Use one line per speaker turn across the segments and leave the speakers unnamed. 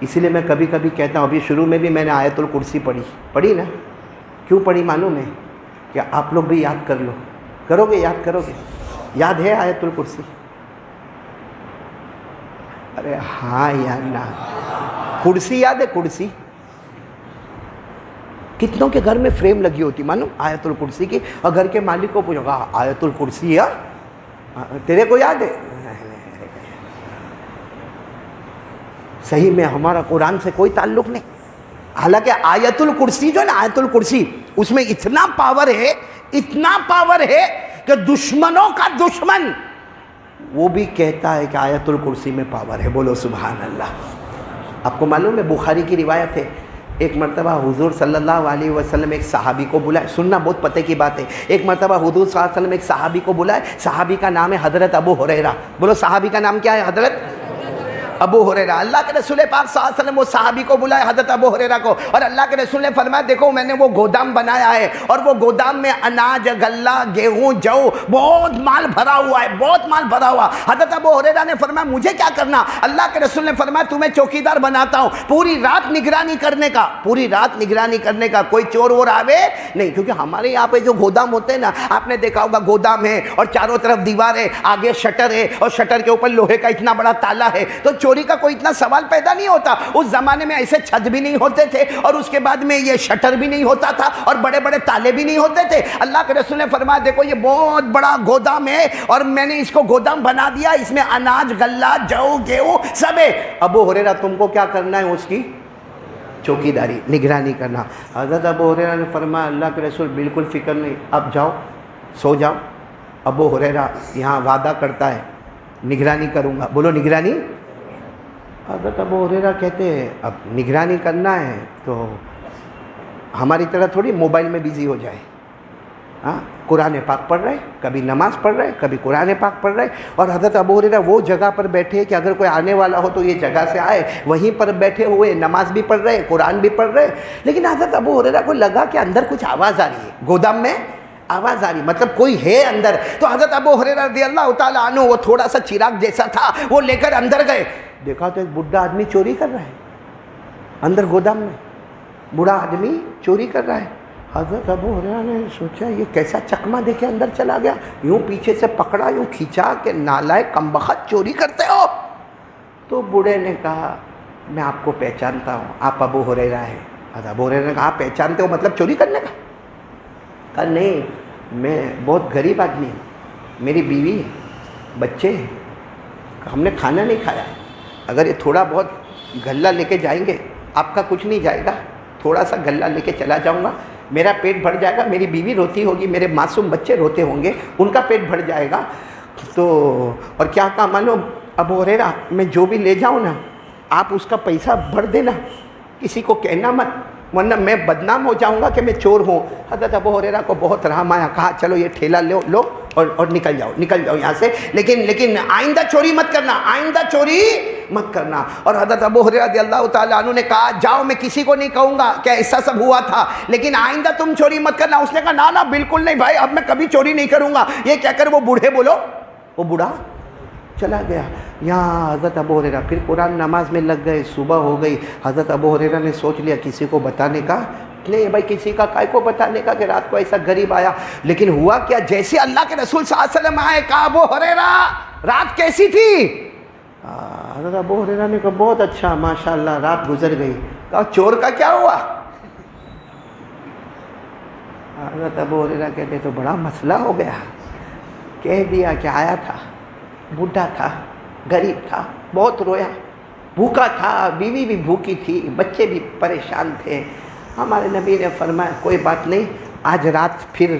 اسی لیے میں کبھی کبھی کہتا ہوں، ابھی شروع میں بھی میں نے آیت الکرسی پڑھی نا. کیوں پڑھی معلوم ہے؟ کہ آپ لوگ بھی یاد کر لو. کرو گے؟ یاد کرو گے؟ یاد ہے آیت الکرسی؟ ارے ہاں یا نہ. کرسی یاد ہے؟ کرسی کتنوں کے گھر میں فریم لگی ہوتی معلوم آیت الکرسی کی، اور گھر کے مالک کو پوچھو گا آیت الکرسی ہے تیرے کو یاد ہے؟ صحیح میں ہمارا قرآن سے کوئی تعلق نہیں. حالانکہ آیت الکرسی جو ہے نا، آیت الکرسی اس میں اتنا پاور ہے کہ دشمنوں کا دشمن وہ بھی کہتا ہے کہ آیت الکرسی میں پاور ہے. بولو سبحان اللہ. آپ کو معلوم ہے بخاری کی روایت ہے، ایک مرتبہ حضور صلی اللہ علیہ وسلم ایک صحابی کو بلائے. سننا بہت پتے کی بات ہے. ایک مرتبہ حضور صلی اللہ علیہ وسلم ایک صحابی کو بلائے. صحابی کا نام ہے حضرت ابو ہریرہ. بولو صحابی کا نام کیا ہے؟ حضرت ابو ہریرہ. اللہ کے رسول پاک صلی اللہ علیہ وسلم وہ صحابی کو بلائے، حضرت ابو ہریرہ کو، اور اللہ کے رسول نے فرمایا دیکھو میں نے وہ گودام بنایا ہے، اور وہ گودام میں اناج، غلہ، گیہوں، جو بہت مال بھرا ہوا ہے، بہت مال بھرا ہوا. حضرت ابو ہریرہ نے فرمایا مجھے کیا کرنا؟ اللہ کے رسول نے فرمایا تمہیں چوکیدار بناتا ہوں، پوری رات نگرانی کرنے کا، پوری رات نگرانی کرنے کا، کوئی چور وور آوے نہیں. کیونکہ ہمارے یہاں پہ جو گودام ہوتے ہیں نا، آپ نے دیکھا ہوگا گودام ہے اور چاروں طرف دیوار ہے، آگے شٹر ہے، اور شٹر کے اوپر لوہے کا اتنا بڑا تالا ہے، تو چوری کا کوئی اتنا سوال پیدا نہیں ہوتا. اس زمانے میں ایسے چھت بھی نہیں ہوتے تھے، اور اس کے بعد میں یہ شٹر بھی نہیں ہوتا تھا، اور بڑے بڑے تالے بھی نہیں ہوتے تھے. اللہ کے رسول نے فرمایا دیکھو یہ بہت بڑا گودام ہے، اور میں نے اس کو گودام بنا دیا، اس میں اناج، غلہ، جو، گیہوں سب ہے. ابو ہریرہ تم کو کیا کرنا ہے؟ اس کی چوکیداری، نگرانی کرنا. حضرت ابو ہریرہ نے فرمایا اللہ کے رسول بالکل فکر نہیں، اب جاؤ سو جاؤ. ابو ہریرہ یہاں وعدہ کرتا ہے نگرانی کروں گا. بولو نگرانی. حضرت ابو ہریرہ کہتے ہیں اب نگرانی کرنا ہے تو ہماری طرح تھوڑی موبائل میں بیزی ہو جائے. ہاں قرآن پاک پڑھ رہے، کبھی نماز پڑھ رہے، کبھی قرآن پاک پڑھ رہے. اور حضرت ابو ہریرہ وہ جگہ پر بیٹھے کہ اگر کوئی آنے والا ہو تو یہ جگہ سے آئے، وہیں پر بیٹھے ہوئے نماز بھی پڑھ رہے، قرآن بھی پڑھ رہے. لیکن حضرت ابو ہریرہ کو لگا کہ اندر کچھ آواز آ رہی ہے، گودام میں آواز آ رہی، مطلب کوئی ہے اندر. تو حضرت ابو ہریرہ رضی اللہ تعالیٰ عنہ وہ تھوڑا سا چراغ جیسا تھا وہ لے کر اندر گئے. دیکھا تو ایک بڈھا آدمی چوری کر رہا ہے اندر گودام میں، بوڑھا آدمی چوری کر رہا ہے. حضرت ابو ہریرہ نے سوچا یہ کیسا چکما دے کے اندر چلا گیا، یوں پیچھے سے پکڑا، یوں کھینچا کہ نالائق کمبخت چوری کرتے ہو. تو بوڑھے نے کہا میں آپ کو پہچانتا ہوں، آپ ابو ہریرہ ہیں. حضرت ابو ہریرہ نے کہا آپ پہچانتے ہو مطلب چوری کرنے کا؟ کہا نہیں میں بہت غریب آدمی ہوں، میری بیوی ہے، بچے ہیں، ہم نے کھانا نہیں کھایا. اگر یہ تھوڑا بہت غلہ لے کے جائیں گے آپ کا کچھ نہیں جائے گا، تھوڑا سا غلہ لے کے چلا جاؤں گا، میرا پیٹ بھر جائے گا، میری بیوی روتی ہوگی، میرے معصوم بچے روتے ہوں گے، ان کا پیٹ بھر جائے گا. تو اور کیا کہا مانو ابو ہریرہ میں جو بھی لے جاؤں نا آپ اس کا پیسہ بھر دینا، کسی کو کہنا مت ورنہ میں بدنام ہو جاؤں گا کہ میں چور ہوں. حضرت ابو ہریرہ کو بہت رحم آیا، کہا چلو یہ ٹھیلا لو اور نکل جاؤ یہاں سے، لیکن آئندہ چوری مت کرنا، آئندہ چوری مت کرنا. اور حضرت ابو ہریرہ رضی اللہ تعالیٰ عنہ نے کہا جاؤ میں کسی کو نہیں کہوں گا کہ ایسا سب ہوا تھا، لیکن آئندہ تم چوری مت کرنا. اس نے کہا نا بالکل نہیں بھائی، اب میں کبھی چوری نہیں کروں گا. یہ کہہ کر وہ بوڑھا چلا گیا. یہاں حضرت ابو ہریرہ پھر قرآن نماز میں لگ گئے. صبح ہو گئی. حضرت ابو ہریرہ نے سوچ لیا کسی کو بتانے کا نہیں بھائی، کسی کا کائے کو بتانے کا کہ رات کو ایسا غریب آیا. لیکن ہوا کیا، جیسے اللہ کے رسول صلی اللہ علیہ وسلم آئے کہا ابو ہریرہ رات کیسی تھی؟ حضرت ابو ہریرہ نے کہا بہت اچھا ماشاءاللہ رات گزر گئی. کہا چور کا کیا ہوا؟ حضرت ابو ہریرہ کہتے تو بڑا مسئلہ ہو گیا. کہہ دیا کہ آیا تھا، بوڑھا تھا، غریب تھا، بہت رویا، بھوکا تھا، بیوی بھی بھوکی تھی، بچے بھی پریشان تھے. ہمارے نبی نے فرمایا کوئی بات نہیں، آج رات پھر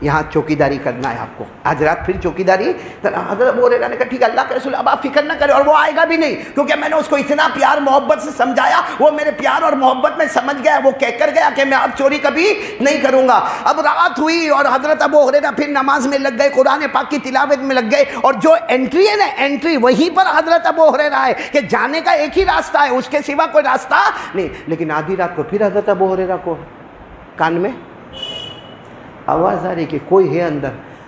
یہاں چوکیداری کرنا ہے آپ کو، آج رات پھر چوکیداری کرنا. حضرت ابو ہریرہ نے کہا ٹھیک ہے اللہ کے رسول اب آپ فکر نہ کریں، اور وہ آئے گا بھی نہیں کیونکہ میں نے اس کو اتنا پیار محبت سے سمجھایا، وہ میرے پیار اور محبت میں سمجھ گیا، وہ کہہ کر گیا کہ میں اب چوری کبھی نہیں کروں گا. اب رات ہوئی اور حضرت ابو ہریرہ پھر نماز میں لگ گئے، قرآن پاک کی تلاوت میں لگ گئے. اور جو انٹری ہے نا، انٹری وہیں پر حضرت ابو ہریرہ ہے کہ جانے کا ایک ہی راستہ ہے، اس کے سوا کوئی راستہ نہیں. لیکن آدھی رات کو پھر حضرت ابو ہریرہ کو کان میں آواز آ رہی کہ کوئی ہے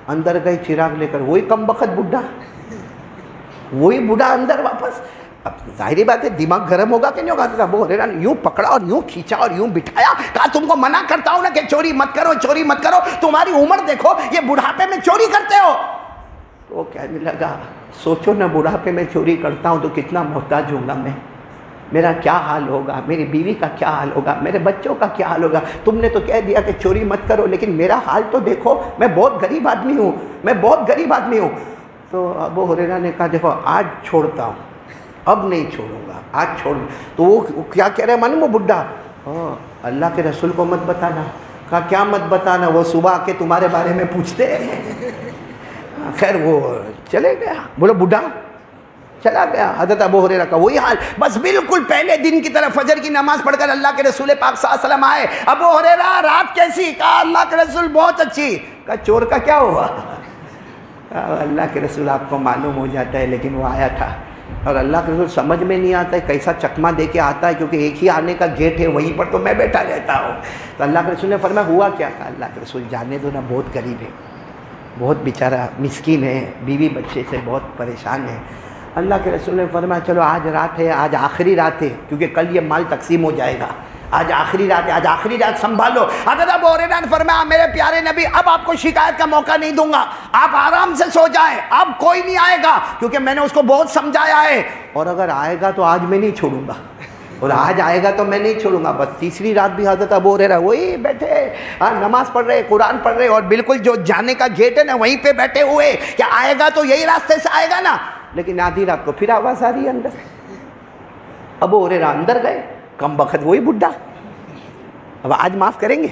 اندر گئے چراغ لے کر، وہی کم بخت بوڑھا اندر واپس. اب ظاہری بات ہے دماغ گرم ہوگا کہ نہیں ہوگا؟ حضرت ابو ہریرہ نے یوں پکڑا اور یوں کھینچا اور یوں بٹھایا، کہا تم کو منع کرتا ہوں نا کہ چوری مت کرو، چوری مت کرو، تمہاری عمر دیکھو، یہ بڑھاپے میں چوری کرتے ہو۔ تو وہ کہنے لگا سوچو نا، بڑھاپے میں چوری کرتا ہوں تو کتنا محتاج ہوں گا میں، میرا کیا حال ہوگا، میری بیوی کا کیا حال ہوگا، میرے بچوں کا کیا حال ہوگا۔ تم نے تو کہہ دیا کہ چوری مت کرو، لیکن میرا حال تو دیکھو، میں بہت غریب آدمی ہوں، میں بہت غریب آدمی ہوں۔ تو ابو ہریرہ نے کہا دیکھو آج چھوڑتا ہوں، اب نہیں چھوڑوں گا، آج چھوڑ۔ تو وہ کیا کہہ رہے معلوم وہ بڈھا، اللہ کے رسول کو مت بتانا۔ کہا کیا مت بتانا؟ وہ صبح آ کے تمہارے بارے میں پوچھتے ہیں۔ خیر وہ چلے گیا، بولو بڈھا چلا گیا۔ حضرت ابو ہریرہ کا وہی حال، بس بالکل پہلے دن کی طرح فجر کی نماز پڑھ کر اللہ کے رسول پاک صلی اللہ علیہ وسلم آئے۔ ابو ہریرہ رات کیسی؟ کہا اللہ کے رسول بہت اچھی۔ کہا چور کا کیا ہوا؟ اللہ کے رسول آپ کو معلوم ہو جاتا ہے، لیکن وہ آیا تھا اور اللہ کے رسول سمجھ میں نہیں آتا ہے کیسا چکمہ دے کے آتا ہے، کیونکہ ایک ہی آنے کا گیٹ ہے، وہیں پر تو میں بیٹھا رہتا ہوں۔ تو اللہ کے رسول نے فرمایا ہوا کیا؟ کہا اللہ کے رسول جانے دو نا، بہت غریب ہے، بہت بیچارہ مسکین ہے، بیوی بچے سے بہت پریشان ہے۔ اللہ کے رسول نے فرمایا چلو آج رات ہے، آج آخری رات ہے، کیونکہ کل یہ مال تقسیم ہو جائے گا، آج آخری رات ہے، آج آخری رات سنبھالو۔ حضرت ابو ہریرہ نے فرمایا میرے پیارے نبی اب آپ کو شکایت کا موقع نہیں دوں گا، آپ آرام سے سو جائیں، اب کوئی نہیں آئے گا، کیونکہ میں نے اس کو بہت سمجھایا ہے، اور اگر آئے گا تو آج میں نہیں چھوڑوں گا، اور آج آئے گا تو میں نہیں چھوڑوں گا۔ بس تیسری رات بھی حضرت ابو ہریرہ وہی بیٹھے، نماز پڑھ رہے، قرآن پڑھ رہے، اور بالکل جو جانے کا گیٹ ہے نا وہیں پہ بیٹھے ہوئے کہ آئے گا تو یہی راستے سے آئے گا نا۔ لیکن آدھی رات کو پھر آواز آ رہی ہے اندر، ابو ہریرہ اندر گئے، کم بخت وہی بڈھا۔ اب آج معاف کریں گے؟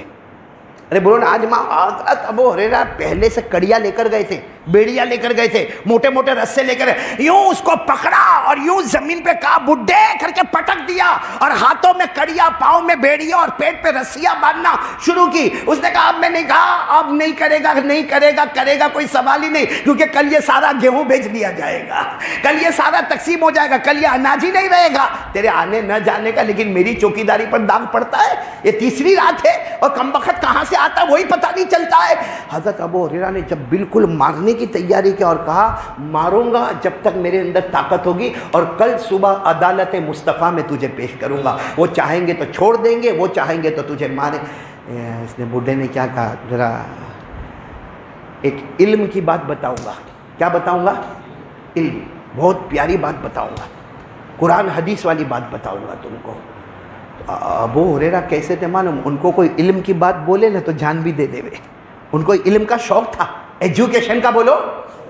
ارے بولو نا آج معاف۔ حضرت ابو ہریرہ پہلے سے کڑیا لے کر گئے تھے، بیڑیا لے کر گئے تھے، موٹے موٹے رسے لے کر، یوں اس کو پکڑا اور یوں زمین پہ کہا بڈھے کر کے پٹک دیا، اور ہاتھوں میں کڑیا، پاؤں میں بیڑیا اور پیٹ پہ رسیاں باندھنا شروع کی۔ اس نے کہا اب میں نہیں، کہا اب نہیں کرے گا، نہیں کرے گا، کرے گا کوئی سوال ہی نہیں، کیونکہ کل یہ سارا گیہوں بیچ دیا جائے گا، کل یہ سارا تقسیم ہو جائے گا، کل یہ اناج ہی نہیں رہے گا تیرے آنے نہ جانے کا، لیکن میری چوکیداری پر داغ پڑتا ہے۔ یہ تیسری رات ہے اور کم بخت کہاں سے آتا ہے وہی پتہ نہیں چلتا ہے۔ حضرت ابو ہریرہ نے جب بالکل مارنے کی تیاری کیا اور کہا ماروں گا جب تک میرے اندر طاقت ہوگی، اور کل صبح عدالت مصطفیٰ میں تجھے پیش کروں گا، وہ چاہیں گے تو چھوڑ دیں گے، وہ چاہیں گے تو تجھے ماریں۔ اس نے بڈھے نے کیا کہا، ذرا ایک علم کی بات بتاؤں گا۔ کیا بتاؤں گا؟ علم، بہت پیاری بات بتاؤں گا، قرآن حدیث والی بات بتاؤں گا تم کو۔ ابو ہریرہ کیسے تھے معلوم؟ ان کو کوئی علم کی بات بولے نا تو جان بھی دے دے، ان کو علم کا شوق تھا، ایجوکیشن کا بولو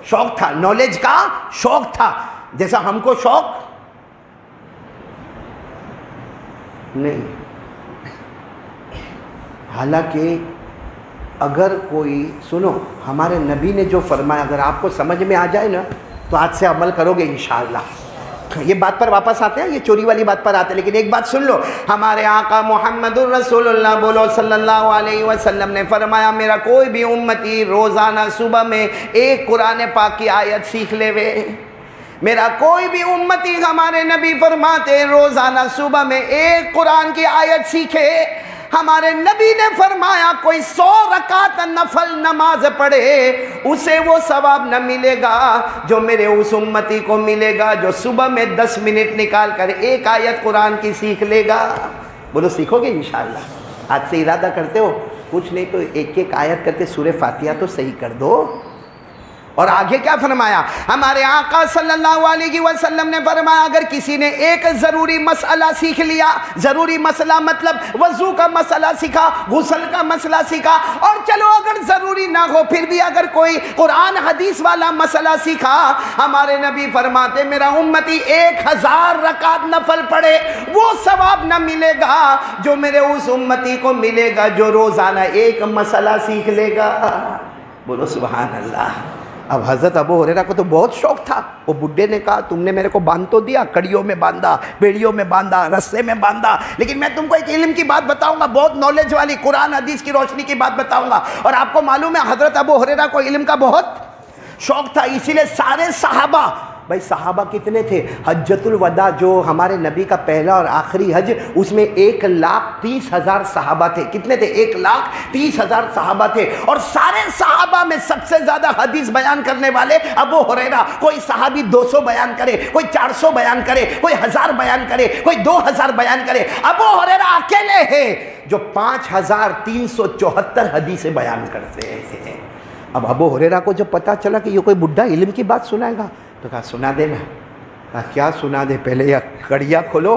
شوق تھا، نالج کا شوق تھا، جیسا ہم کو شوق نہیں۔ حالانکہ اگر کوئی سنو، ہمارے نبی نے جو فرمایا اگر آپ کو سمجھ میں آ جائے نا تو آج سے عمل کرو گے انشاءاللہ۔ یہ بات پر واپس آتے ہیں، یہ چوری والی بات پر آتے ہیں، لیکن ایک بات سن لو، ہمارے آقا محمد الرسول اللہ بولو صلی اللہ علیہ وسلم نے فرمایا میرا کوئی بھی امتی روزانہ صبح میں ایک قرآن پاک کی آیت سیکھ لے وے، میرا کوئی بھی امتی، ہمارے نبی فرماتے ہیں روزانہ صبح میں ایک قرآن کی آیت سیکھے۔ ہمارے نبی نے فرمایا کوئی 100 رکعت نفل نماز پڑھے اسے وہ ثواب نہ ملے گا جو میرے اس امتی کو ملے گا جو صبح میں 10 منٹ نکال کر ایک آیت قرآن کی سیکھ لے گا۔ بولو سیکھو گے انشاءاللہ؟ آج سے ارادہ کرتے ہو؟ کچھ نہیں تو ایک ایک آیت کر کے سورہ فاتحہ تو صحیح کر دو۔ اور آگے کیا فرمایا ہمارے آقا صلی اللہ علیہ وسلم نے فرمایا اگر کسی نے ایک ضروری مسئلہ سیکھ لیا، ضروری مسئلہ مطلب وضو کا مسئلہ سیکھا، غسل کا مسئلہ سیکھا، اور چلو اگر ضروری نہ ہو پھر بھی اگر کوئی قرآن حدیث والا مسئلہ سیکھا، ہمارے نبی فرماتے میرا امتی 1000 رکعت نفل پڑھے وہ ثواب نہ ملے گا جو میرے اس امتی کو ملے گا جو روزانہ ایک مسئلہ سیکھ لے گا۔ بولو سبحان اللہ۔ اب حضرت ابو ہریرہ کو تو بہت شوق تھا، وہ بڈھے نے کہا تم نے میرے کو باندھ تو دیا، کڑیوں میں باندھا، بیڑیوں میں باندھا، رسے میں باندھا، لیکن میں تم کو ایک علم کی بات بتاؤں گا، بہت نالج والی قرآن حدیث کی روشنی کی بات بتاؤں گا۔ اور آپ کو معلوم ہے حضرت ابو ہریرہ کو علم کا بہت شوق تھا، اسی لیے سارے صحابہ بھائی صحابہ کتنے تھے؟ حجۃ الوداع جو ہمارے نبی کا پہلا اور آخری حج، اس میں 1,30,000 صحابہ تھے۔ کتنے تھے؟ 1,30,000 صحابہ تھے، اور سارے صحابہ میں سب سے زیادہ حدیث بیان کرنے والے ابو ہریرہ۔ کوئی صحابی 200 بیان کرے، کوئی 400 بیان کرے، کوئی 1000 بیان کرے، کوئی 2000 بیان کرے، ابو ہریرہ اکیلے ہیں جو 5374 حدیثیں بیان کرتے ہیں۔ اب ابو ہریرہ کو جب پتا چلا کہ یہ کوئی بڈھا علم کی بات سنائے گا تو کہا سنا دینا۔ کہا کیا سنا دے؟ پہلے یہ کڑیا کھولو،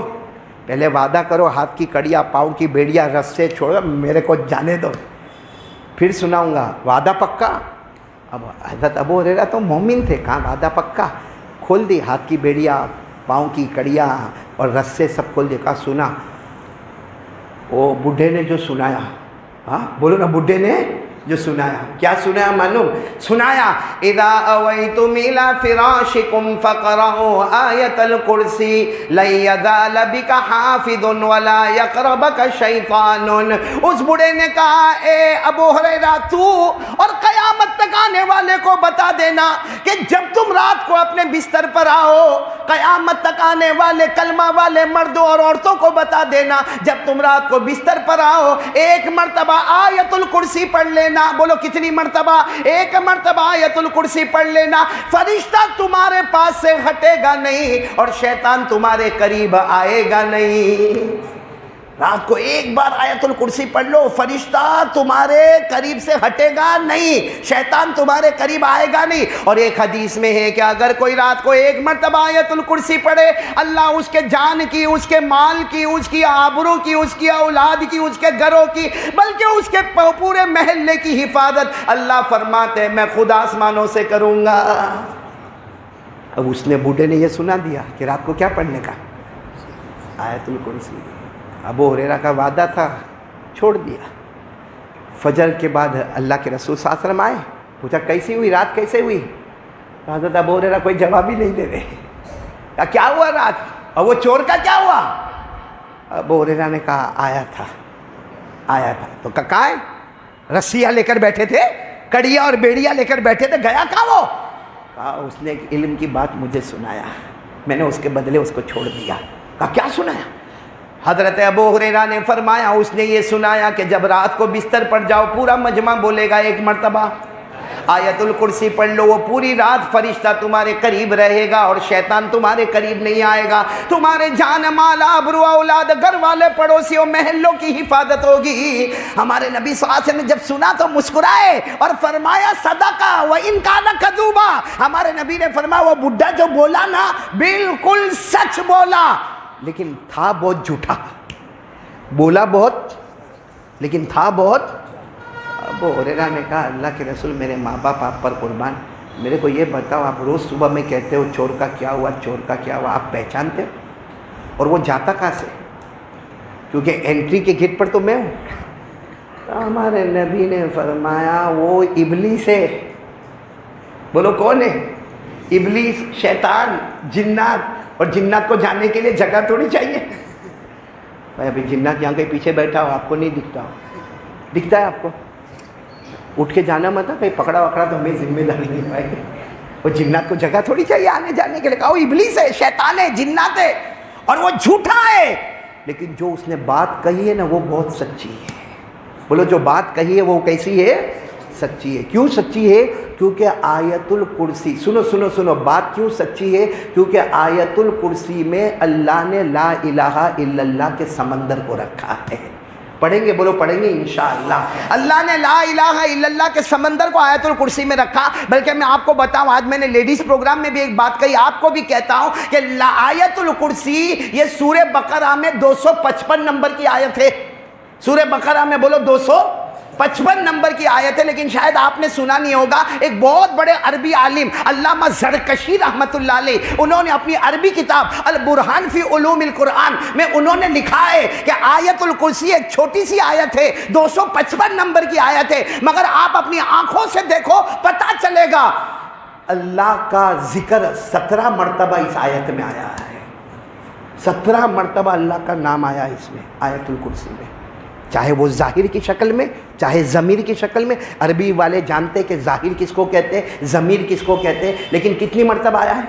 پہلے وعدہ کرو، ہاتھ کی کڑیا، پاؤں کی بیڑیاں، رسے چھوڑو، میرے کو جانے دو، پھر سناؤں گا، وعدہ پکا؟ اب حضرت ابو ہریرہ تو مومن تھے، کہاں وعدہ پکا؟ کھول دی ہاتھ کی بیڑیاں، پاؤں کی کڑیاں اور رسے سب کھول دی۔ کہا سنا۔ وہ بڈھے نے جو سنایا، ہاں بولو نا، بڈھے نے جو سنایا، کیا سنایا معلوم؟ سنایا اذا اویتم الى فراشکم فقرؤوا آیۃ الکرسی لن یزال بک حافظ ولا یقربک شیطان۔ اس بوڑھے نے کہا اے ابو ہریرہ تو اور قیامت تک آنے والے کو بتا دینا کہ جب تم رات کو اپنے بستر پر آؤ، قیامت تک آنے والے کلمہ والے مردوں اور عورتوں کو بتا دینا، جب تم رات کو بستر پر آؤ ایک مرتبہ آیۃ الکرسی پڑھ لینا۔ بولو کتنی مرتبہ؟ ایک مرتبہ آیت الکرسی پڑھ لینا، فرشتہ تمہارے پاس سے ہٹے گا نہیں اور شیطان تمہارے قریب آئے گا نہیں۔ رات کو ایک بار آیت الکرسی پڑھ لو، فرشتہ تمہارے قریب سے ہٹے گا نہیں، شیطان تمہارے قریب آئے گا نہیں۔ اور ایک حدیث میں ہے کہ اگر کوئی رات کو ایک مرتبہ آیت الکرسی پڑھے، اللہ اس کے جان کی، اس کے مال کی، اس کی آبرو کی، اس کی اولاد کی، اس کے گھروں کی، بلکہ اس کے پورے محلے کی حفاظت اللہ فرماتے ہیں میں خود آسمانوں سے کروں گا۔ اب اس نے بوڑھے نے یہ سنا دیا کہ رات کو کیا پڑھنے کا؟ آیت الکرسی۔ ابو ہریرہ کا وعدہ تھا، چھوڑ دیا۔ فجر کے بعد اللہ کے رسول صلی اللہ علیہ وسلم آئے، پوچھا کیسی ہوئی رات، کیسے ہوئی؟ حضرت ابو ہریرہ کوئی جواب ہی نہیں دے رہے۔ کیا ہوا رات؟ اور وہ چور کا کیا ہوا؟ ابو ہریرہ نے کہا آیا تھا۔ تو کہاں ہے؟ رسیاں لے کر بیٹھے تھے، کڑیاں اور بیڑیاں لے کر بیٹھے تھے، گیا کہاں وہ؟ کہا اس نے ایک علم کی بات مجھے سنایا، میں نے اس کے بدلے اس کو چھوڑ دیا۔ کہا کیا سنایا؟ حضرت ابو ہریرہ نے فرمایا اس نے یہ سنایا کہ جب رات کو بستر پر جاؤ، پورا مجمع بولے گا ایک مرتبہ آیت الکرسی پڑھ لو، وہ پوری رات فرشتہ تمہارے قریب رہے گا اور شیطان تمہارے قریب نہیں آئے گا، تمہارے جان مال آبرو اولاد گھر والے پڑوسیوں محلوں کی حفاظت ہوگی۔ ہمارے نبی صلی اللہ علیہ وسلم نے جب سنا تو مسکرائے اور فرمایا صدقہ وَإِنْ كَانَ كَذُوبًا۔ ہمارے نبی نے فرمایا وہ بڈھا جو بولا نا بالکل سچ بولا، لیکن تھا بہت جھوٹا، بولا بہت لیکن تھا بہت۔ ابو ہریرہ نے کہا اللہ کے رسول میرے ماں باپ آپ پر قربان، میرے کو یہ بتاؤ آپ روز صبح میں کہتے ہو چور کا کیا ہوا، چور کا کیا ہوا، آپ پہچانتے ہو؟ اور وہ جاتا کہاں سے؟ کیونکہ انٹری کے گیٹ پر تو میں ہوں۔ ہمارے نبی نے فرمایا وہ ابلیس ہے۔ بولو کون ہے؟ ابلیس، شیطان، جنات۔ اور جنات کو جانے کے لیے جگہ تھوڑی چاہیے بھائی، ابھی جنات یہاں کہیں پیچھے بیٹھا ہو، آپ کو نہیں دکھتا ہو، دکھتا ہے آپ کو؟ اٹھ کے جانا مت ہے، کہیں پکڑا وکڑا تو ہمیں ذمہ داری نہیں بھائی۔ وہ جنات کو جگہ تھوڑی چاہیے آنے جانے کے لیے۔ کہا وہ ابلیس ہے، شیطان ہے، جنات ہے، اور وہ جھوٹا ہے، لیکن جو اس نے بات کہی ہے نا وہ بہت سچی ہے۔ بولو جو بات کہی ہے وہ کیسی ہے؟ سچی ہے۔ کیوں سچی ہے؟ کیونکہ آیت الکرسی، سنو بات کیوں سچی ہے؟ کیونکہ آیت الکرسی میں اللہ نے لا الہ الا اللہ کے سمندر کو رکھا ہے۔ پڑھیں گے؟ بولو پڑھیں گے انشاءاللہ۔ اللہ نے لا الہ الا اللہ کے سمندر کو آیت الکرسی میں رکھا۔ بلکہ میں آپ کو بتاؤں، آج میں نے لیڈیز پروگرام میں بھی ایک بات کہی، آپ کو بھی کہتا ہوں کہ آیت الکرسی یہ سورہ بقرہ میں 255 نمبر کی آیت ہے۔ سورہ بقرہ میں بولو 255 نمبر کی آیت ہے، لیکن شاید آپ نے سنا نہیں ہوگا۔ ایک بہت بڑے عربی عالم علامہ زرکشی رحمۃ اللہ علیہ، انہوں نے اپنی عربی کتاب البرہان فی علوم القرآن میں انہوں نے لکھا ہے کہ آیت الکرسی ایک چھوٹی سی آیت ہے، 255 نمبر کی آیت ہے، مگر آپ اپنی آنکھوں سے دیکھو پتہ چلے گا اللہ کا ذکر 17 مرتبہ اس آیت میں آیا ہے۔ 17 مرتبہ اللہ کا نام آیا اس میں، آیت الکرسی میں، چاہے وہ ظاہر کی شکل میں، چاہے ضمیر کی شکل میں۔ عربی والے جانتے کہ ظاہر کس کو کہتے ہیں، ضمیر کس کو کہتے ہیں، لیکن کتنی مرتبہ آیا ہے؟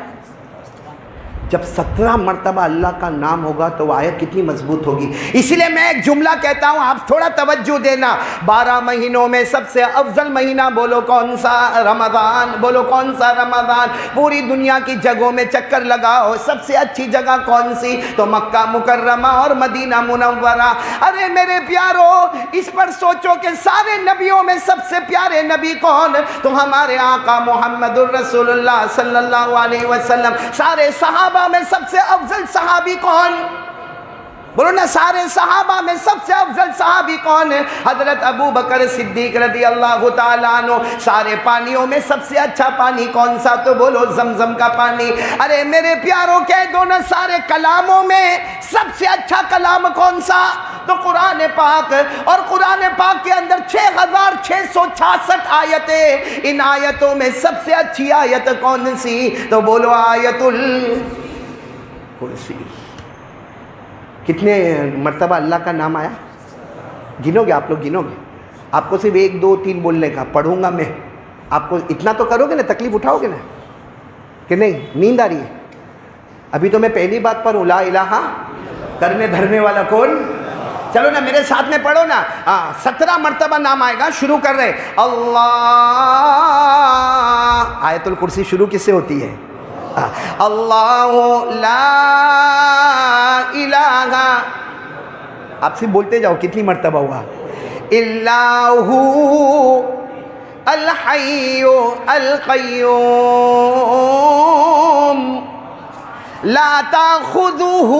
جب 17 مرتبہ اللہ کا نام ہوگا تو وہ آیت کتنی مضبوط ہوگی. اسی لیے میں ایک جملہ کہتا ہوں, آپ تھوڑا توجہ دینا. 12 مہینوں میں سب سے افضل مہینہ بولو کون سا؟ رمضان. بولو کون سا؟ رمضان. پوری دنیا کی جگہوں میں چکر لگاؤ, سب سے اچھی جگہ کون سی؟ تو مکہ مکرمہ اور مدینہ منورہ. ارے میرے پیارو, اس پر سوچو کہ سارے نبیوں میں سب سے پیارے نبی کون؟ تو ہمارے آقا محمد الرسول اللہ صلی اللہ علیہ وسلم. سارے صحابہ میں سب سے افضل صحابی کون؟ بولو نا, سارے صحابہ میں سب سے افضل صحابی کون ہے؟ حضرت ابو بکر صدیق رضی اللہ تعالیٰ عنہ. سارے پانیوں میں سب سے اچھا پانی کون سا؟ تو بولو زمزم کا پانی. ارے میرے پیاروں کہہ دو نا, سارے کلاموں میں سب سے اچھا کلام کون سا؟ تو قرآن پاک. اور قرآن پاک کے اندر 6666 آیتیں. ان آیتوں میں سب سے اچھی آیت کون سی؟ تو بولو آیت الکرسی. کتنے مرتبہ اللہ کا نام آیا؟ گنو گے آپ لوگ؟ گنو گے؟ آپ کو صرف 1 2 3 بولنے کا. پڑھوں گا میں, آپ کو اتنا تو کرو گے نا, تکلیف اٹھاؤ گے نا کہ نہیں؟ نیند آ رہی ہے؟ ابھی تو میں پہلی بات پڑھوں, لا الہ کرنے دھرنے والا کون؟ چلو نا میرے ساتھ میں پڑھو نا. 17 مرتبہ نام آئے گا. شروع کر رہے اللہ. آیت الکرسی شروع کس سے ہوتی ہے؟ اللہ لا الہ. آپ سے بولتے جاؤ کتنی مرتبہ ہوا. الا ہو الحی القیوم لا تاخذہ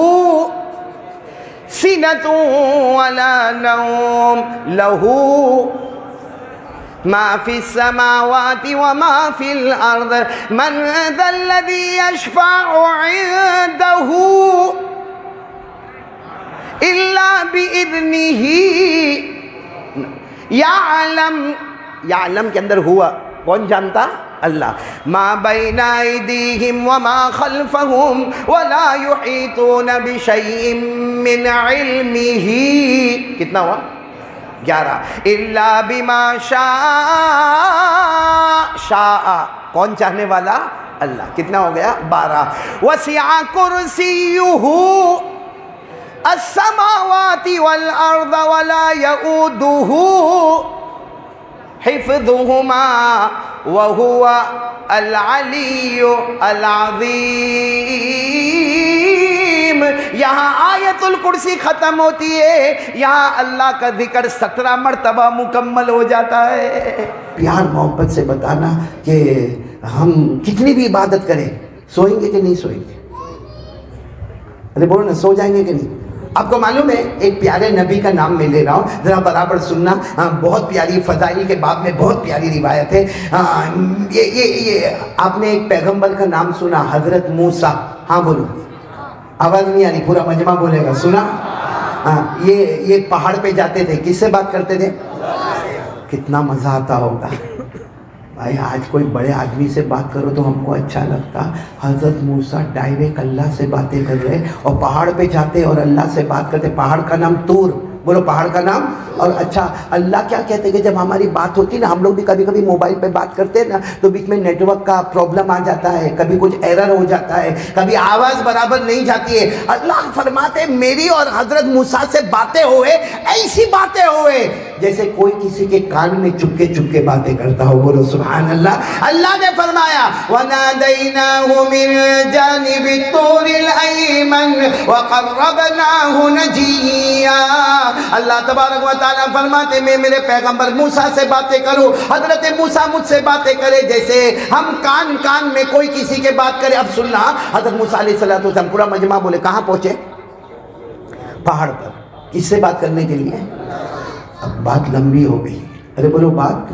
سنۃ ولا نوم لہ ما فی السماوات وما فی الارض من ذا الذی یشفع عنده الا باذنہ. یعلم کے اندر ہوا کون جانتا؟ اللہ. ما بین ایدیہم وما خلفہم ولا یحیطون بشیء من علمہ. کتنا ہوا؟ 11. الا بما شاء. کون چاہنے والا؟ اللہ. کتنا ہو گیا؟ 12. وسع کرسیہ السماوات والارض ولا یؤودہ حفظہما وہو العلی العظیم. یہاں آیت الکرسی ختم ہوتی ہے, یہاں اللہ کا ذکر 17 مرتبہ مکمل ہو جاتا ہے. پیار محبت سے بتانا کہ ہم کتنی بھی عبادت کریں, سوئیں گے کہ نہیں سوئیں گے؟ ارے بولو نا, سو جائیں گے کہ نہیں؟ آپ کو معلوم ہے ایک پیارے نبی کا نام میں لے رہا ہوں, ذرا برابر سننا. بہت پیاری فضائل کے باب میں بہت پیاری روایت ہے. یہ آپ نے ایک پیغمبر کا نام سنا, حضرت موسیٰ. ہاں بولو, آواز نہیں آ رہی, پورا مجمع بولے گا. سنا؟ یہ پہاڑ پہ جاتے تھے, کس سے بات کرتے تھے؟ کتنا مزہ آتا ہوگا بھائی. آج کوئی بڑے آدمی سے بات کرو تو ہم کو اچھا لگتا. حضرت موسیٰ ڈائریکٹ اللہ سے باتیں کر رہے اور پہاڑ پہ جاتے اور اللہ سے بات کرتے. پہاڑ کا نام طور. بولو پہاڑ کا نام. اور اچھا اللہ کیا کہتے کہ جب ہماری بات ہوتی نا, ہم لوگ بھی کبھی کبھی موبائل پہ بات کرتے ہیں نا, تو بیچ میں نیٹ ورک کا پرابلم آ جاتا ہے, کبھی کچھ ایرر ہو جاتا ہے, کبھی آواز برابر نہیں جاتی ہے. اللہ فرماتے میری اور حضرت موسیٰ سے باتیں ہوئے, ایسی باتیں ہوئے جیسے کوئی کسی کے کان میں چپکے چپکے باتیں کرتا ہو. بولو سبحان اللہ. اللہ نے فرمایا وَنَادَيْنَاهُ مِنْ جَانِبِ الطُّورِ الْأَيْمَنِ وَقَرَّبْنَاهُ نَجِيًّا. اللہ تبارک و تعالیٰ فرماتے میں میرے پیغمبر موسیٰ سے باتیں کروں, حضرت موسیٰ مجھ سے باتیں کرے جیسے ہم کان کان میں کوئی کسی کے بات کرے. اب سننا, حضرت موسیٰ علیہ السلام پورا مجمع بولے کہاں پہنچے؟ پہاڑ پر. کس سے بات کرنے کے لیے؟ اب بات لمبی ہو گئی. ارے بولو بات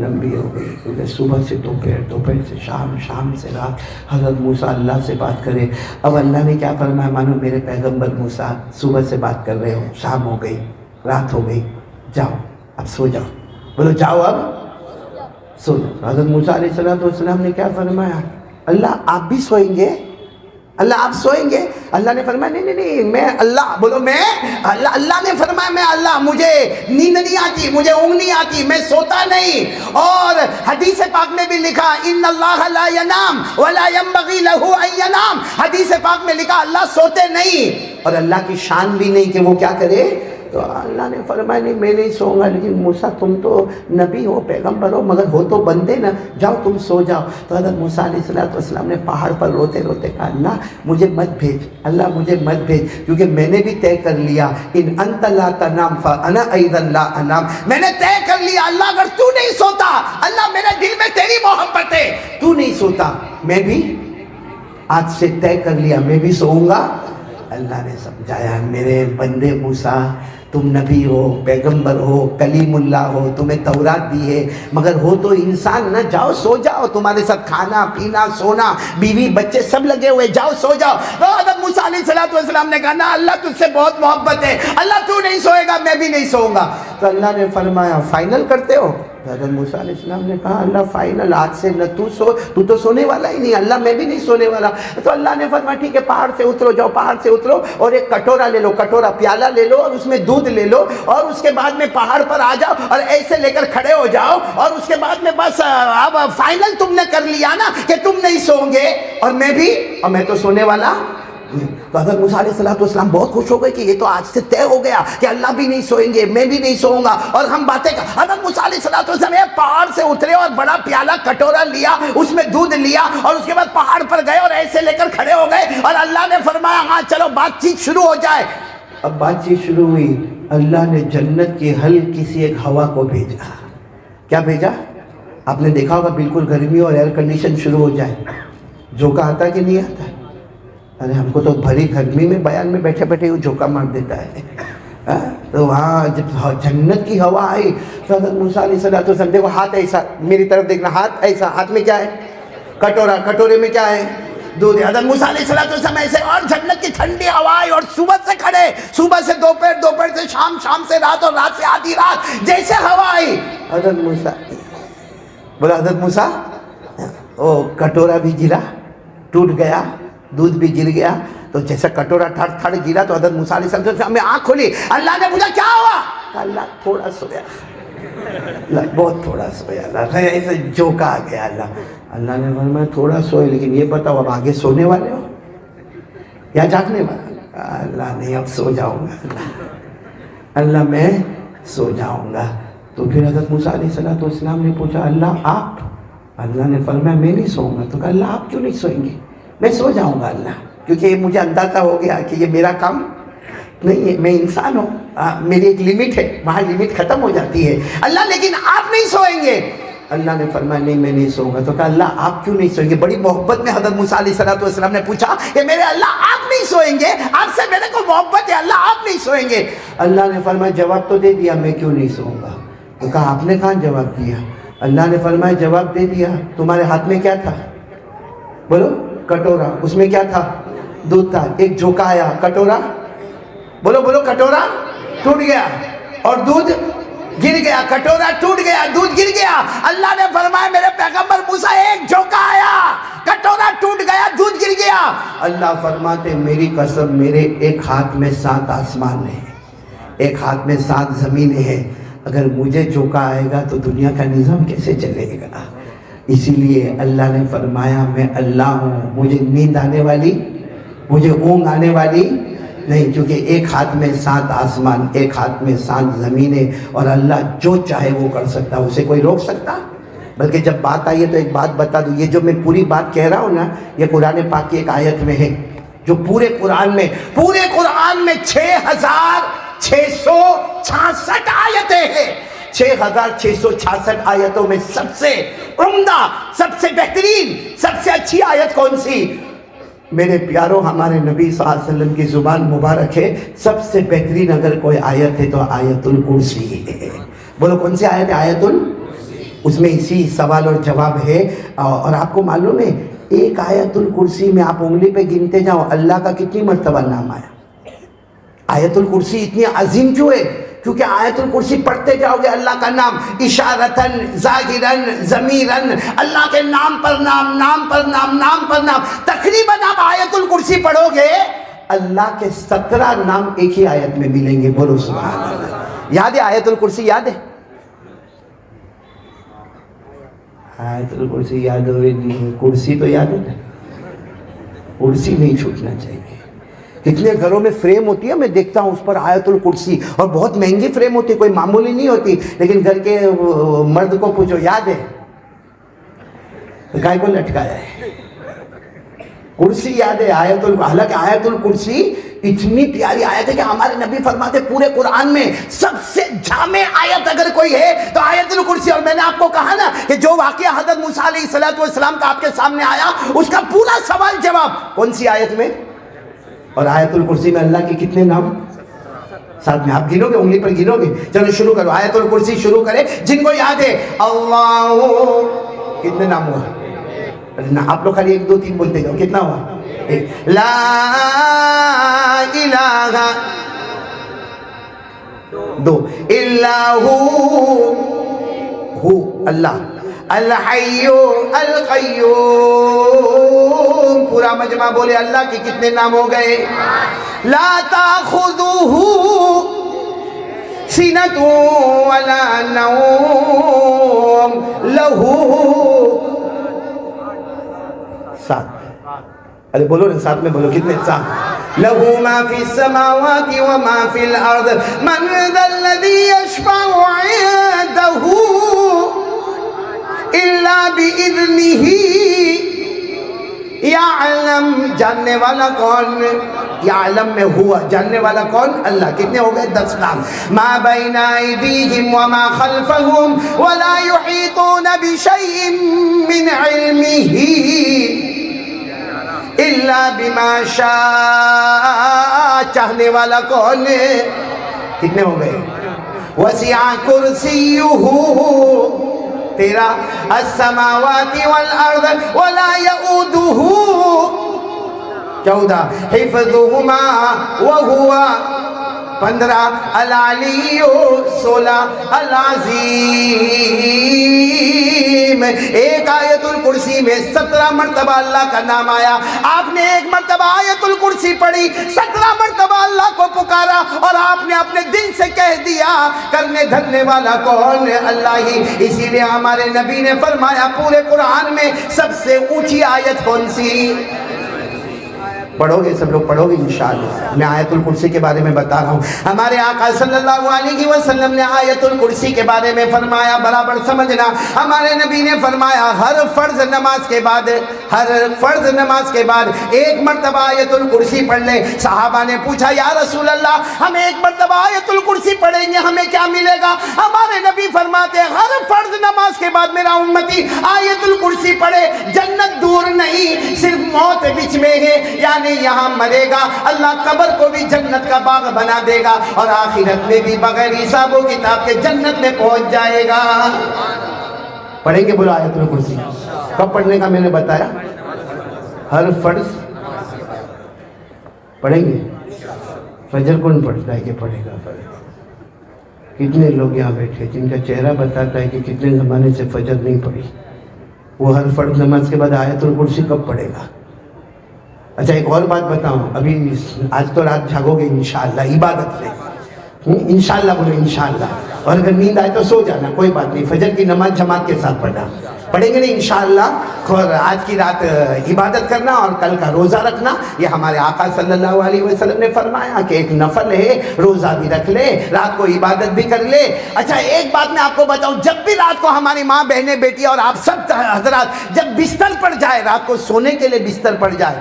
لمبی ہو گئی. کیونکہ صبح سے دوپہر, دوپہر سے شام, شام سے رات حضرت موسیٰ اللہ سے بات کرے. اب اللہ نے کیا فرمایا؟ مانو میرے پیغمبر موسیٰ صبح سے بات کر رہے ہو, شام ہو گئی, رات ہو گئی, جاؤ اب سو جاؤ. بولو جاؤ اب سو جاؤ. حضرت موسیٰ علیہ السلام نے کیا فرمایا؟ اللہ آپ بھی سوئیں گے؟ اللہ آپ سوئیں گے؟ اللہ نے فرمایا نہیں نہیں نہیں میں اللہ، بولو میں اللہ۔ اللہ نے فرمایا میں اللہ، مجھے نیند نہیں آتی، مجھے اونگ نہیں آتی، میں سوتا نہیں۔ اور حدیث پاک میں بھی لکھا ان اللہ لا ینام ولا ينبغي له ان ینام، حدیث پاک میں لکھا اللہ سوتے نہیں، اور اللہ کی شان بھی نہیں کہ وہ کیا کرے۔ تو اللہ نے فرمایا نہیں میں نہیں سوؤں گا، لیکن موسیٰ تم تو نبی ہو، پیغمبر ہو، مگر ہو تو بندے نا، جاؤ تم سو جاؤ۔ تو حضرت موسیٰ علیہ السلام نے پہاڑ پر روتے روتے کہا اللہ مجھے مت بھیج، اللہ مجھے مت بھیج، کیونکہ میں نے بھی طے کر لیا ان انت لا تنام فانا ایضا لا انام، میں نے طے کر لیا اللہ اگر تو نہیں سوتا، اللہ میرے دل میں تیری محبت ہے، تو نہیں سوتا، میں بھی آج سے طے کر لیا میں بھی سوؤں گا۔ اللہ نے سمجھایا میرے بندے موسیٰ تم نبی ہو، پیغمبر ہو، کلیم اللہ ہو، تمہیں تورات دی ہے، مگر ہو تو انسان نہ، جاؤ سو جاؤ، تمہارے ساتھ کھانا پینا سونا بیوی بچے سب لگے ہوئے، جاؤ سو جاؤ۔ تو حضرت موسیٰ علیہ السلام نے کہا نا اللہ تجھ سے بہت محبت ہے، اللہ تو نہیں سوئے گا میں بھی نہیں سوؤں گا۔ تو اللہ نے فرمایا فائنل کرتے ہو؟ حضرت موسیٰ علیہ السلام نے کہا اللہ فائنل، آج سے نہ تو تو سونے والا ہی نہیں، اللہ میں بھی نہیں سونے والا۔ تو اللہ نے فرمایا ٹھیک ہے پہاڑ سے اترو، جاؤ پہاڑ سے اترو اور ایک کٹورا لے لو، کٹورا پیالہ لے لو اور اس میں دودھ لے لو، اور اس کے بعد میں پہاڑ پر آ جاؤ اور ایسے لے کر کھڑے ہو جاؤ، اور اس کے بعد میں بس اب فائنل تم نے کر لیا نا کہ تم نہیں سوؤں گے اور میں بھی، اور میں تو سونے والا۔ تو حضرت موسیٰ علیہ السلام بہت خوش ہو گئے کہ یہ تو آج سے طے ہو گیا کہ اللہ بھی نہیں سوئیں گے میں بھی نہیں سوؤں گا، اور ہم باتیں کر۔ حضرت موسیٰ علیہ السلام پہاڑ سے اترے اور بڑا پیالہ کٹورا لیا، اس میں دودھ لیا، اور اس کے بعد پہاڑ پر گئے اور ایسے لے کر کھڑے ہو گئے، اور اللہ نے فرمایا ہاں چلو بات چیت شروع ہو جائے۔ اب بات چیت شروع ہوئی، اللہ نے جنت کی ہلکی سی ایک ہوا کو بھیجا۔ کیا بھیجا؟ آپ نے دیکھا ہوگا بالکل گرمی اور ایئر کنڈیشن شروع ہو جائے، جھونکا آتا کہ نہیں آتا؟ ارے ہم کو تو بھری گرمی میں بیان میں بیٹھے بیٹھے وہ جھونکا مار دیتا ہے۔ تو وہاں جب جنت کی ہوا آئی تو حضرت موسیٰ علیہ السلام دیکھو ہاتھ ایسا، میری طرف دیکھنا، ہاتھ ایسا، ہاتھ میں کیا ہے؟ کٹورا، کٹورے میں کیا ہے؟ دودھ۔ حضرت موسیٰ علیہ السلام ایسے، اور جنت کی ٹھنڈی ہوا آئی، اور صبح سے کھڑے، صبح سے دوپہر، دوپہر سے شام، شام سے رات، اور رات سے آدھی رات، جیسے ہوا آئی حضرت موسیٰ بولا حضرت موسیٰ وہ کٹورا بھی گرا، ٹوٹ گیا، دودھ بھی گر گیا۔ تو جیسا کٹورا تھڑ تھڑ گرا تو حضرت موسیٰ علیہ السلام میں آنکھ کھلی، اللہ نے پوچھا کیا ہوا؟ اللہ تھوڑا سویا، اللہ بہت تھوڑا سویا، اللہ ایسے جھونکا آ گیا۔ اللہ نے فرمایا تھوڑا سوئے، لیکن یہ بتاؤ اب آگے سونے والے ہو یا جاگنے والے؟ اللہ نہیں اب سو جاؤں گا، اللہ میں سو جاؤں گا۔ تو پھر حضرت موسیٰ علیہ السلام نے پوچھا اللہ آپ؟ اللہ نے فرمایا میں نہیں سوؤں گا۔ تو کہا اللہ آپ کیوں نہیں سوئیں گے؟ میں سو جاؤں گا اللہ، کیونکہ مجھے اندازہ ہو گیا کہ یہ میرا کام نہیں ہے، میں انسان ہوں، میری ایک لمٹ ہے، وہاں لمٹ ختم ہو جاتی ہے اللہ، لیکن آپ نہیں سوئیں گے۔ اللہ نے فرمایا نہیں میں نہیں سوؤں گا۔ تو کہا اللہ آپ کیوں نہیں سوئیں گے؟ بڑی محبت میں حضرت موسیٰ علیہ السلام نے پوچھا کہ میرے اللہ آپ نہیں سوئیں گے؟ آپ سے میرے کو محبت ہے، اللہ آپ نہیں سوئیں گے؟ اللہ نے فرمایا جواب تو دے دیا میں کیوں نہیں سوؤں گا۔ تو کہا آپ نے کہاں جواب دیا؟ اللہ نے فرمایا جواب دے دیا، تمہارے ہاتھ میں کیا تھا؟ بولو کٹورا، اس میں کیا تھا؟ دودھ تھا، ایک جھونکا آیا، کٹورا بولو بولو کٹورا ٹوٹ گیا اور دودھ گر گیا، کٹورا ٹوٹ گیا، دودھ گر گیا۔ اللہ نے فرمایا میرے پیغمبر موسیٰ ایک جھونکا آیا، کٹورا ٹوٹ گیا، دودھ گر گیا۔ اللہ فرماتے میری قسم میرے ایک ہاتھ میں 7 آسمان ہیں، ایک ہاتھ میں 7 زمینیں ہیں، اگر مجھے جھونکا آئے گا تو دنیا کا نظام کیسے چلے گا؟ اسی لیے اللہ نے فرمایا میں اللہ ہوں، مجھے نیند آنے والی، مجھے اونگ آنے والی نہیں، کیونکہ ایک ہاتھ میں 7 آسمان، ایک ہاتھ میں 7 زمینیں، اور اللہ جو چاہے وہ کر سکتا، اسے کوئی روک سکتا؟ بلکہ جب بات آئی ہے تو ایک بات بتا دوں، یہ جو میں پوری بات کہہ رہا ہوں نا، یہ قرآن پاک کی ایک آیت میں ہے، جو پورے قرآن میں 6666 آیتیں ہیں۔ 6666 آیتوں میں سب سے عمدہ، سب سے بہترین، سب سے اچھی آیت کون سی؟ میرے پیاروں ہمارے نبی صلی اللہ علیہ وسلم کی زبان مبارک ہے، سب سے بہترین اگر کوئی آیت ہے تو آیت الکرسی ہے۔ بولو کون سی آیت ہے؟ آیت الکرسی۔ اس میں اسی سوال اور جواب ہے، اور آپ کو معلوم ہے ایک آیت الکرسی میں آپ انگلی پہ گنتے جاؤ اللہ کا کتنی مرتبہ نام آیا؟ آیت الکرسی اتنی عظیم کیوں ہے؟ کیونکہ آیت الکرسی پڑھتے جاؤ گے اللہ کا نام اشارتن ظاہرن ضمیرن، اللہ کے نام پر نام، نام پر نام، نام پر نام، تقریباً آپ آیت الکرسی پڑھو گے اللہ کے 17 نام ایک ہی آیت میں ملیں گے. بولو سبحان اللہ. یاد ہے آیت الکرسی؟ یاد ہے آیت الکرسی؟ یاد ہو رہی؟ کرسی تو یاد ہے، کرسی نہیں چھوٹنا چاہیے. کتنے گھروں میں فریم ہوتی ہے، میں دیکھتا ہوں اس پر آیت الکرسی، اور بہت مہنگی فریم ہوتی ہے، کوئی معمولی نہیں ہوتی. لیکن گھر کے مرد کو پوچھو یاد ہے گائے کو لٹکایا ہے. کرسی یاد ہے. حالانکہ آیت الکرسی اتنی پیاری آیت ہے کہ ہمارے نبی فرماتے پورے قرآن میں سب سے جامع آیت اگر کوئی ہے تو آیت الکرسی. اور میں نے آپ کو کہا نا کہ جو واقعہ حضرت موسیٰ علیہ السلام کا آپ کے سامنے آیا، اس کا پورا سوال جواب کون سی آیت میں؟ اور آیت الکرسی میں اللہ کے کتنے نام؟ 7 میں. آپ گنو گے؟ انگلی پر گنو گے؟ چلو شروع کرو. آیت الکرسی شروع کرے جن کو یاد ہے. اللہ، کتنے نام ہوا؟ آپ لوگ خالی 1 2 3 بولتے جاؤ. کتنا ہوا؟ لا الہ 2 الا ہو اللہ، الحی القیوم. پورا مجمع بولے اللہ کے کتنے نام ہو گئے؟ لا تاخذوہ سنۃ ولا نوم لہو 7. ارے بولو نا 7 میں بولو. کتنے؟ 7. لہو ما فی السماوات وما فی الارض من ذا الذی یشفع عنده الا باذنہ. یعلم، جاننے والا کون؟ یعلم میں ہوا، جاننے والا کون؟ اللہ. کتنے ہو گئے؟ 10 نام. ما بین ایدیہم وما خلفہم ولا یحیطون بشیء من علمہ الا بما شاء. چاہنے والا کون؟ کتنے ہو گئے؟ وسع کرسیہ 13 السماوات والارض ولا یؤودہ 14 حفظہما وہو 15 العلی 16 العظیم. ایک آیت الکرسی میں 17 مرتبہ اللہ کا نام آیا. آپ نے 1 مرتبہ آیت الکرسی پڑھی، 17 مرتبہ اللہ کو پکارا، اور آپ نے اپنے دل سے کہہ دیا کرنے دھرنے والا کون؟ اللہ ہی. اسی لیے ہمارے نبی نے فرمایا پورے قرآن میں سب سے اونچی آیت کون سی؟ پڑھو گے سب لوگ؟ پڑھو گے انشاءاللہ. میں آیت الکرسی کے بارے میں بتا رہا ہوں. ہمارے آقا صلی اللہ علیہ وسلم نے آیت الکرسی کے بارے میں فرمایا، برابر سمجھنا. ہمارے نبی نے فرمایا ہر فرض نماز کے بعد، ہر فرض نماز کے بعد 1 مرتبہ آیت الکرسی پڑھ لیں. صحابہ نے پوچھا یا رسول اللہ ہم 1 مرتبہ آیت الکرسی پڑھیں گے ہمیں کیا ملے گا؟ ہمارے نبی فرماتے ہر فرض نماز کے بعد میرا امتی آیت الکرسی پڑھے، جنت دور نہیں، صرف موت بیچ میں ہے. یعنی یہاں مرے گا، اللہ قبر کو بھی جنت کا باغ بنا دے گا، اور آخرت میں بھی بغیر حساب و کتاب کے جنت میں پہنچ جائے گا. پڑھیں گے؟ بولو آیت الکرسی. کب پڑھنے کا میں نے بتایا؟ ہر فرض پڑھیں گے. فجر کون پڑھتا ہے کہ پڑھے گا فجر؟ کتنے لوگ یہاں بیٹھے جن کا چہرہ بتاتا ہے کہ کتنے زمانے سے فجر نہیں پڑھی؟ وہ ہر فرض نماز کے بعد آیت الکرسی کب پڑھے گا؟ اچھا ایک اور بات بتاؤں، ابھی آج تو رات جاگو گے انشاءاللہ عبادت سے. انشاءاللہ بولو انشاءاللہ. اور اگر نیند آئے تو سو جانا، کوئی بات نہیں. فجر کی نماز جماعت کے ساتھ پڑھنا. پڑھیں گے نا انشاءاللہ. اور آج کی رات عبادت کرنا اور کل کا روزہ رکھنا. یہ ہمارے آقا صلی اللہ علیہ وسلم نے فرمایا کہ ایک نفل ہے، روزہ بھی رکھ لے، رات کو عبادت بھی کر لے. اچھا ایک بات میں آپ کو بتاؤں، جب بھی رات کو ہماری ماں بہنیں بیٹی اور آپ سب حضرات جب بستر پر جائے، رات کو سونے کے لیے بستر پر جائے،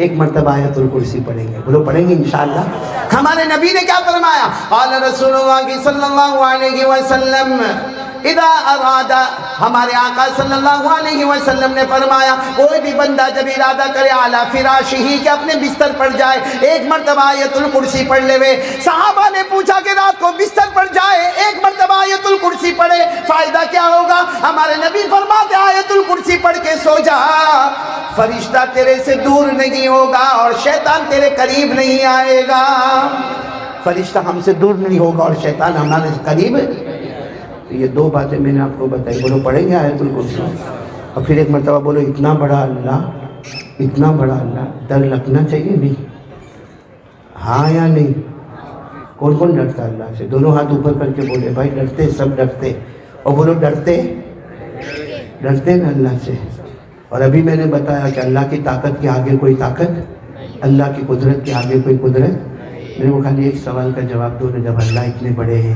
1 مرتبہ آیت الکرسی پڑھیں گے. بولو پڑھیں گے انشاءاللہ. ہمارے نبی نے کیا فرمایا؟ قال رسول اللہ صلی اللہ علیہ وسلم اذا اراد، ہمارے آقا صلی اللہ علیہ وسلم نے فرمایا کوئی بھی بندہ جب ارادہ کرے اعلی فراشی کہ اپنے بستر پر جائے 1 مرتبہ آیت الکرسی پڑھ لے. صحابہ نے پوچھا کہ رات کو بستر پر جائے 1 مرتبہ آیت الکرسی پڑھے فائدہ کیا ہوگا؟ ہمارے نبی فرماتے آیت الکرسی پڑھ کے سو جا، فرشتہ تیرے سے دور نہیں ہوگا اور شیطان تیرے قریب نہیں آئے گا. فرشتہ ہم سے دور نہیں ہوگا اور شیطان ہمارے قریب. یہ دو باتیں میں نے آپ کو بتائی. بولو پڑھیں گے آیت الکرسی؟ اور پھر ایک مرتبہ بولو اتنا بڑا اللہ, اتنا بڑا اللہ, ڈر لگنا چاہیے نہیں؟ ہاں یا نہیں؟ کون کون ڈرتا اللہ سے؟ دونوں ہاتھ اوپر کر کے بولے بھائی ڈرتے, سب ڈرتے. اور بولو ڈرتے نا اللہ سے. اور ابھی میں نے بتایا کہ اللہ کی طاقت کے آگے کوئی طاقت, اللہ کی قدرت کے آگے کوئی قدرت. میرے کو خالی ایک سوال کا جواب دو نا, جب اللہ اتنے بڑے ہیں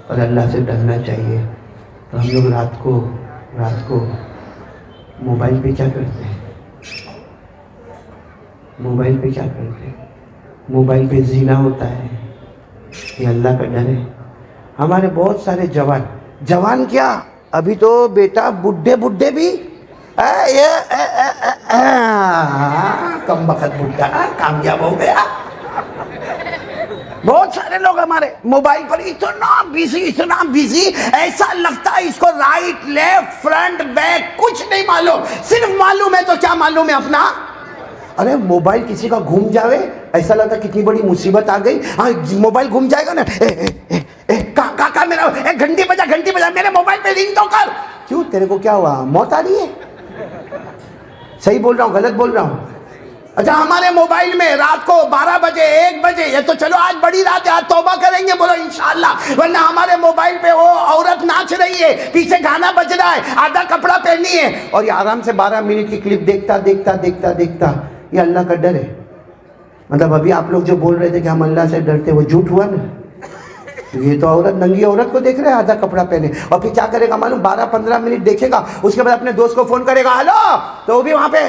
اور اللہ سے ڈرنا چاہیے, تو ہم لوگ رات کو موبائل پہ کیا کرتے ہیں؟ موبائل پہ کیا کرتے ہیں؟ موبائل پہ زنا ہوتا ہے. یہ اللہ کا ڈر ہے؟ ہمارے بہت سارے جوان کیا, ابھی تو بیٹا بڈھے بھی کم وقت بڈھا کامیاب ہو گیا. بہت سارے لوگ ہمارے موبائل پر اتنا بیزی, ایسا لگتا ہے اس کو رائٹ لیفٹ فرنٹ بیک کچھ نہیں معلوم, صرف معلوم ہے تو کیا معلوم ہے اپنا. ارے موبائل کسی کا گھوم جاوے ایسا لگتا کتنی بڑی مصیبت آ گئی. ہاں موبائل گھوم جائے گا نا, کہاں میرا گھنٹی بجا, میرے موبائل پہ رنگ تو کر. کیوں, تیرے کو کیا ہوا, موت آ رہی ہے؟ صحیح بول رہا ہوں غلط بول رہا ہوں؟ اچھا ہمارے موبائل میں رات کو 12 بجے 1 بجے, یہ تو چلو آج بڑی رات ہے, آج توبہ کریں گے, بولو انشاءاللہ, ورنہ ہمارے موبائل پہ وہ عورت ناچ رہی ہے, پیچھے گانا بج رہا ہے, آدھا کپڑا پہنی ہے, اور یہ آرام سے 12 منٹ کی کلپ دیکھتا. یہ اللہ کا ڈر ہے؟ مطلب ابھی آپ لوگ جو بول رہے تھے کہ ہم اللہ سے ڈرتے, وہ جھوٹ ہوا نا. یہ تو عورت, ننگی عورت کو دیکھ رہے ہیں آدھا کپڑا پہنے, اور پھر کیا کرے گا معلوم, 12-15 منٹ دیکھے گا, اس کے بعد اپنے دوست کو فون کرے گا, ہلو, تو وہ بھی وہاں پہ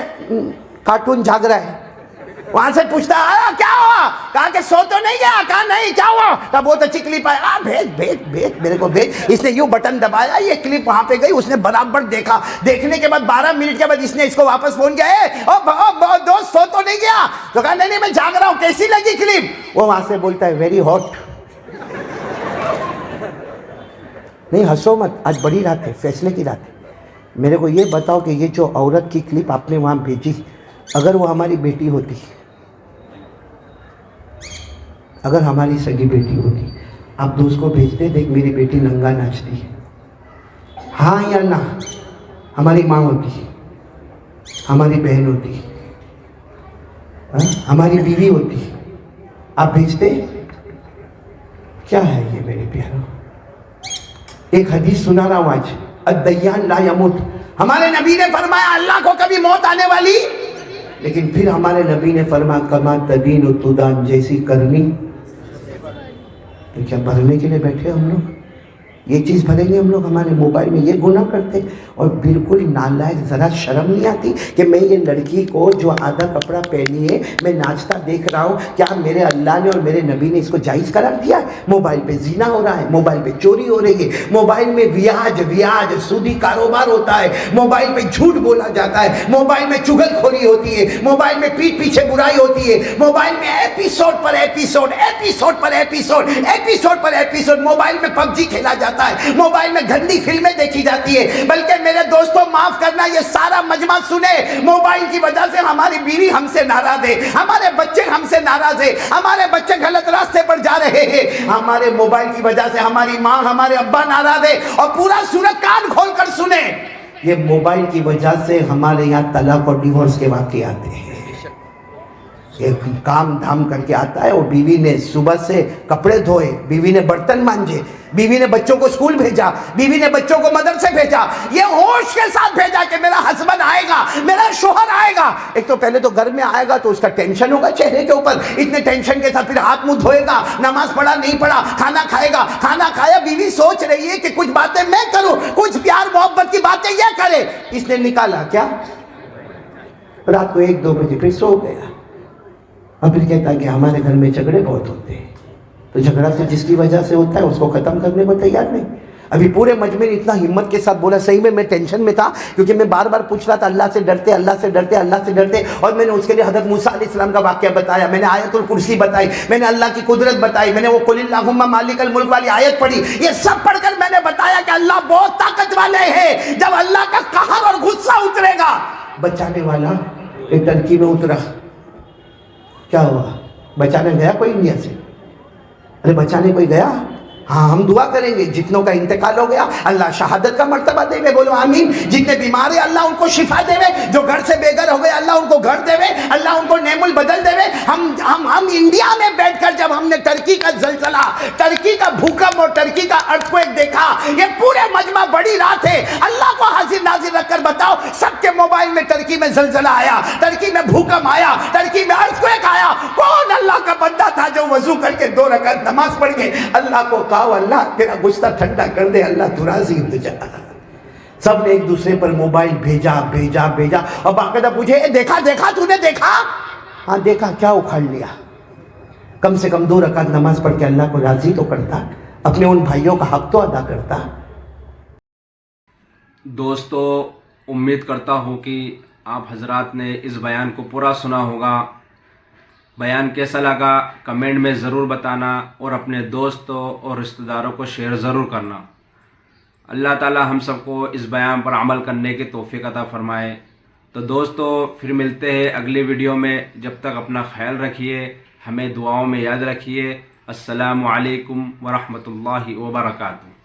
کارٹون جھاگ رہا ہے, وہاں سے پوچھتا ہے کیا ہوا, کہا کہ سو تو نہیں گیا, کہا نہیں, کیا ہوا, کہا بہت اچھی کلپ آیا, بھیج میرے کو بھیج. اس نے یوں بٹن دبایا, یہ کلپ وہاں پہ گئی, اس نے برابر دیکھا, دیکھنے کے بعد 12 منٹ کے بعد اس نے اس کو واپس فون کیا, دوست سو تو نہیں گیا, تو کہا نہیں میں جھاگ رہا ہوں, کیسی لگی کلپ. وہ وہاں سے بولتا ہے ویری ہاٹ. نہیں ہنسو مت, آج بڑی رات ہے, فیصلے کی رات ہے. میرے کو یہ بتاؤ کہ یہ جو عورت کی کلپ آپ نے وہاں بھیجی, اگر وہ ہماری بیٹی ہوتی, اگر ہماری سگی بیٹی ہوتی, آپ دوست کو بھیجتے, دیکھ میری بیٹی ننگا ناچتی ہے, ہاں یا نہ؟ ہماری ماں ہوتی, ہماری بہن ہوتی, ہماری بیوی ہوتی, آپ بھیجتے؟ کیا ہے یہ میرے پیاروں؟ ایک حدیث سنا رہا ہوں آج, الدیان لا یموت. ہمارے نبی نے فرمایا اللہ کو کبھی موت آنے والی, لیکن پھر ہمارے نبی نے فرمایا کما تدین و تدان, جیسی کرنی. تو کیا بھرنے کے لیے بیٹھے ہم لوگ؟ یہ چیز بھریں گے ہم لوگ ہمارے موبائل میں, یہ گناہ کرتے, اور بالکل نالائق, ذرا شرم نہیں آتی کہ میں یہ لڑکی کو جو آدھا کپڑا پہنی ہے میں ناچتا دیکھ رہا ہوں, کیا میرے اللہ نے اور میرے نبی نے اس کو جائز قرار دیا ہے؟ موبائل پہ زنا ہو رہا ہے, موبائل پہ چوری ہو رہی ہے, موبائل میں ویاج سودی کاروبار ہوتا ہے, موبائل پہ جھوٹ بولا جاتا ہے, موبائل میں چغل خوری ہوتی ہے, موبائل میں پیٹھ پیچھے برائی ہوتی ہے, موبائل میں ایپیسوڈ پر ایپیسوڈ, موبائل میں پب جی کھیلا جاتا ہے, موبائل میں گندی فلمیں دیکھی جاتی ہے. بلکہ میرے دوستوں معاف کرنا, یہ سارا مجمع سنے, موبائل کی وجہ سے ہماری بیوی ہم سے ناراض ہے, ہمارے بچے ہم سے ناراض ہے, ہمارے بچے غلط راستے پر جا رہے ہیں, ہمارے موبائل کی وجہ سے ہماری ماں ہمارے ابا ناراض ہے. اور پورا سورت کان کھول کر سنے, یہ موبائل کی وجہ سے ہمارے یہاں طلاق اور ڈیورس کے واقعے آتے ہیں. ایک کام دھام کر کے آتا ہے, اور بیوی نے صبح سے کپڑے دھوئے, بیوی نے برتن مانجے, بیوی نے بچوں کو اسکول بھیجا, بیوی نے بچوں کو مدرسے بھیجا, یہ ہوش کے ساتھ بھیجا کہ میرا ہسبینڈ آئے گا, میرا شوہر آئے گا. ایک تو پہلے تو گھر میں آئے گا تو اس کا ٹینشن ہوگا چہرے کے اوپر, اتنے ٹینشن کے ساتھ پھر ہاتھ منہ دھوئے گا, نماز پڑھا نہیں پڑھا, کھانا کھائے گا, کھانا کھایا, بیوی سوچ رہی ہے کہ کچھ باتیں میں کروں, کچھ پیار محبت کی باتیں یہ کرے. اس نے نکالا کیا, رات کو 1-2 بجے پھر سو گیا. اور پھر کہتا ہے کہ ہمارے گھر میں جھگڑے بہت ہوتے ہیں. تو جھگڑا تو جس کی وجہ سے ہوتا ہے اس کو ختم کرنے کو تیار نہیں. ابھی پورے مجمع نے اتنا ہمت کے ساتھ بولا, صحیح میں ٹینشن میں تھا, کیونکہ میں بار بار پوچھ رہا تھا اللہ سے ڈرتے, اللہ سے ڈرتے, اللہ سے ڈرتے. اور میں نے اس کے لیے حضرت موسیٰ علیہ السلام کا واقعہ بتایا, میں نے آیت الکرسی بتائی, میں نے اللہ کی قدرت بتائی, میں نے وہ قل اللہم مالک الملک والی آیت پڑھی. یہ سب پڑھ کر میں نے بتایا کہ اللہ بہت طاقت والے ہیں. جب اللہ کا قہر اور غصہ اترے گا, بچانے والا ایک ٹنکی میں اترا, کیا ہوا, بچانے گیا کوئی انڈیا سے, ارے بچانے کوئی گیا؟ ہاں ہم دعا کریں گے. جتنوں کا انتقال ہو گیا اللہ شہادت کا مرتبہ دے وے، بولو آمین. جتنے بیمار ہیں اللہ ان کو شفا دے وے، جو گھر سے بے گھر ہو گئے اللہ ان کو گھر دے وے، اللہ ان کو نعم البدل دے وے. ہم انڈیا میں بیٹھ کر جب ہم نے ترکی کا زلزلہ، ترکی کا بھوکم اور ترکی کا ارتھکویک دیکھا، یہ پورے مجمع بڑی رات ہے، اللہ کو حاضر ناظر رکھ کر بتاؤ سب کے موبائل میں ترکی میں زلزلہ آیا، ترکی میں بھوکم آیا، ترکی میں ارتھکویک آیا. کون اللہ کا بندہ تھا جو وضو کر کے 2 رکعت نماز پڑھ کے اللہ کو کہا اللہ تیرا غصہ ٹھنڈا کر دے، اللہ تو راضی ہو جا. سب نے ایک دوسرے پر موبائل بھیجا بھیجا بھیجا اور باقاعدہ پوچھے دیکھا دیکھا تو نے دیکھا؟ ہاں دیکھا. کیا اکھاڑ لیا؟ کم سے کم 2 رکعت نماز پڑھ کے اللہ کو راضی تو کرتا، اپنے ان بھائیوں کا حق تو ادا کرتا.
دوستو، امید کرتا ہوں کہ آپ حضرات نے اس بیان کو پورا سنا ہوگا. بیان کیسا لگا کمنٹ میں ضرور بتانا اور اپنے دوستوں اور رشتہ داروں کو شیئر ضرور کرنا. اللہ تعالی ہم سب کو اس بیان پر عمل کرنے کی توفیق عطا فرمائے. تو دوستو پھر ملتے ہیں اگلی ویڈیو میں. جب تک اپنا خیال رکھیے، ہمیں دعاؤں میں یاد رکھیے. السلام علیکم ورحمۃ اللہ وبرکاتہ.